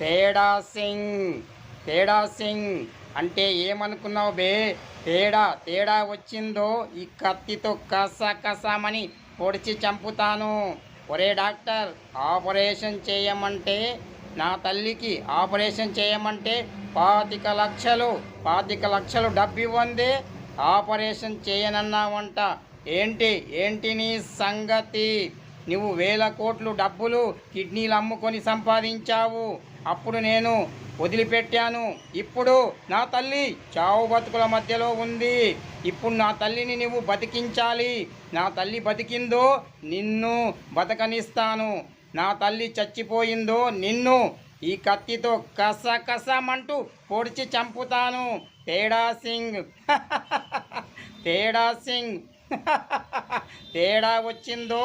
తేడా సింగ్. తేడా సింగ్ అంటే ఏమనుకున్నావు బే? తేడా తేడా వచ్చిందో ఈ కత్తితో కసమని పొడిచి చంపుతాను. ఒరే డాక్టర్, ఆపరేషన్ చేయమంటే, నా తల్లికి ఆపరేషన్ చేయమంటే 25 లక్షలు 25 లక్షలు డబ్బివ్వందే ఆపరేషన్ చేయనన్నావంట. ఏంటి ఏంటి నీ సంగతి? నువ్వు వేల కోట్లు డబ్బులు కిడ్నీలు అమ్ముకొని సంపాదించావు. అప్పుడు నేను వదిలిపెట్టాను. ఇప్పుడు నా తల్లి చావు బతుకుల మధ్యలో ఉంది. ఇప్పుడు నా తల్లిని నువ్వు బతికించాలి. నా తల్లి బతికిందో నిన్ను బతకనిస్తాను. నా తల్లి చచ్చిపోయిందో నిన్ను ఈ కత్తితో కసమంటూ పొడిచి చంపుతాను. తేడా సింగ్. తేడా సింగ్. తేడా వచ్చిందో